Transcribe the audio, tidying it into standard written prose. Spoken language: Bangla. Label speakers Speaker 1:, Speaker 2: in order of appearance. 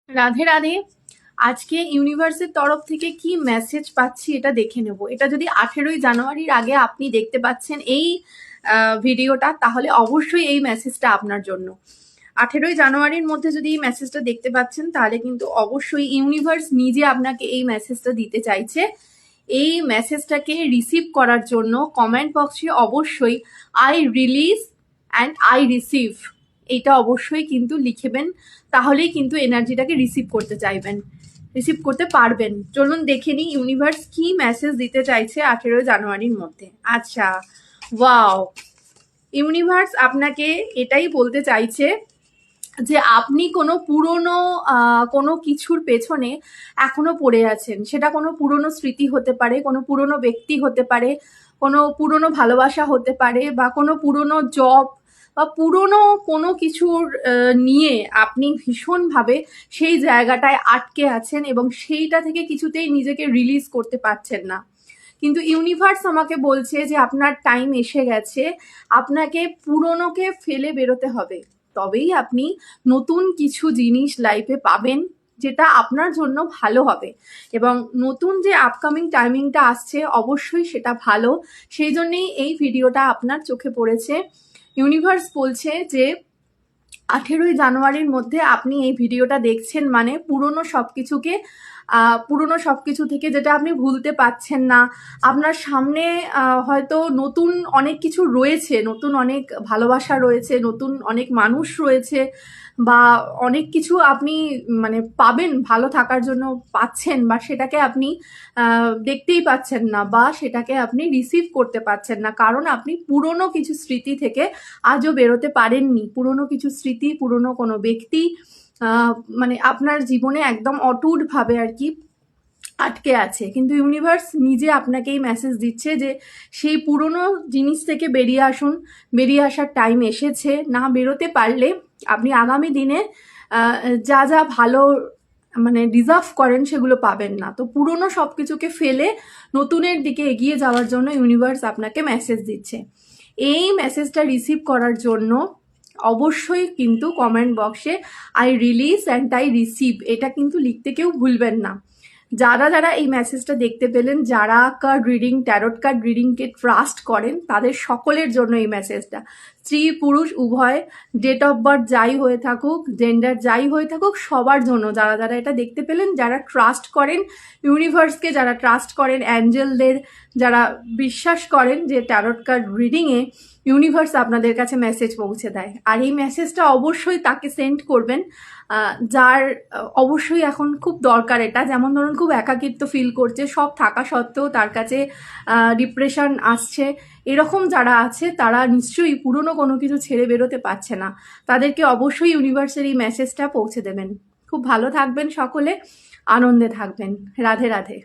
Speaker 1: রাধে রাধে। আজকে ইউনিভার্সের তরফ থেকে কি মেসেজ পাচ্ছি এটা দেখে নেব। এটা যদি 18ই জানুয়ারির আগে আপনি দেখতে পাচ্ছেন এই ভিডিওটা, তাহলে অবশ্যই এই মেসেজটা আপনার জন্য। 18ই জানুয়ারির মধ্যে যদি এই মেসেজটা দেখতে পাচ্ছেন, তাহলে কিন্তু অবশ্যই ইউনিভার্স নিজে আপনাকে এই মেসেজটা দিতে চাইছে। এই মেসেজটাকে রিসিভ করার জন্য কমেন্ট বক্সে অবশ্যই I release and I receive এটা অবশ্যই কিন্তু লিখবেন, তাহলেই কিন্তু এনার্জিটাকে রিসিভ করতে চাইবেন, রিসিভ করতে পারবেন। চলুন দেখে নিই ইউনিভার্স কি মেসেজ দিতে চাইছে 18 জানুয়ারির মধ্যে। আচ্ছা, ওয়াও, ইউনিভার্স আপনাকে এটাই বলতে চাইছে যে আপনি কোনো পুরনো কোনো কিছুর পেছনে এখনো পড়ে আছেন। সেটা কোনো পুরনো স্মৃতি হতে পারে, কোনো পুরনো ব্যক্তি হতে পারে, কোনো পুরনো ভালোবাসা হতে পারে, বা কোনো পুরনো জব বা পুরনো কোনো কিছুর নিয়ে আপনি ভীষণভাবে সেই জায়গাটায় আটকে আছেন এবং সেইটা থেকে কিছুতেই নিজেকে রিলিজ করতে পারছেন না। কিন্তু ইউনিভার্স আমাকে বলছে যে আপনার টাইম এসে গেছে, আপনাকে পুরনোকে ফেলে বেরোতে হবে, তবেই আপনি নতুন কিছু জিনিস লাইফে পাবেন যেটা আপনার জন্য ভালো হবে। এবং নতুন যে আপকামিং টাইমিংটা আসছে অবশ্যই সেটা ভালো, সেই জন্যেই এই ভিডিওটা আপনার চোখে পড়েছে। ইউনিভার্স বলছে যে 18ই জানুয়ারির মধ্যে আপনি এই ভিডিওটা দেখছেন মানে পুরনো সবকিছু থেকে যেটা আপনি ভুলতে পারছেন না, আপনার সামনে হয়তো নতুন অনেক কিছু রয়েছে, নতুন অনেক ভালোবাসা রয়েছে, নতুন অনেক মানুষ রয়েছে, বা অনেক কিছু আপনি মানে পাবেন ভালো থাকার জন্য পাচ্ছেন, বা সেটাকে আপনি দেখতেই পাচ্ছেন না, বা সেটাকে আপনি রিসিভ করতে পারছেন না, কারণ আপনি পুরনো কিছু স্মৃতি থেকে আজও বেরোতে পারেননি। পুরনো কিছু স্মৃতি, পুরনো কোনো ব্যক্তি মানে আপনার জীবনে একদম অটুটভাবে আর কি আটকে আছে। কিন্তু ইউনিভার্স নিজে আপনাকে এই মেসেজ দিচ্ছে যে সেই পুরনো জিনিস থেকে বেরিয়ে আসুন, বেরিয়ে আসার টাইম এসেছে। না বেরোতে পারলে আপনি আগামী দিনে যা যা ভালো মানে ডিজার্ভ করেন সেগুলো পাবেন না। তো পুরনো সব কিছুকে ফেলে নতুনের দিকে এগিয়ে যাওয়ার জন্য ইউনিভার্স আপনাকে মেসেজ দিচ্ছে। এই মেসেজটা রিসিভ করার জন্য অবশ্যই কিন্তু কমেন্ট বক্সে I release and I receive এটা কিন্তু লিখতে কেউ ভুলবেন না। যারা যারা এই মেসেজটা দেখতে পেলেন, যারা কার্ড রিডিং, ট্যারট কার্ড রিডিংকে ট্রাস্ট করেন, তাদের সকলের জন্য এই মেসেজটা। স্ত্রী পুরুষ উভয়, ডেট অফ বার্থ যাই হয়ে থাকুক, জেন্ডার যাই হয়ে থাকুক, সবার জন্য যারা যারা এটা দেখতে পেলেন, যারা ট্রাস্ট করেন ইউনিভার্সকে, যারা ট্রাস্ট করেন অ্যাঞ্জেলদের, যারা বিশ্বাস করেন যে ট্যারট কার্ড রিডিংয়ে ইউনিভার্স আপনাদের কাছে মেসেজ পৌঁছে দেয়। আর এই মেসেজটা অবশ্যই তাকে সেন্ড করবেন যার অবশ্যই এখন খুব দরকার এটা। যেমন ধরুন খুব একাকিত্ব ফিল করছে, সব থাকা সত্ত্বেও তার কাছে ডিপ্রেশন আসছে, এরকম যারা আছে তারা নিশ্চয়ই পুরনো কোনো কিছু ছেড়ে বেরোতে পারছে না, তাদেরকে অবশ্যই ইউনিভার্সের এই মেসেজটা পৌঁছে দেবেন। খুব ভালো থাকবেন সকলে, আনন্দে থাকবেন। রাধে রাধে।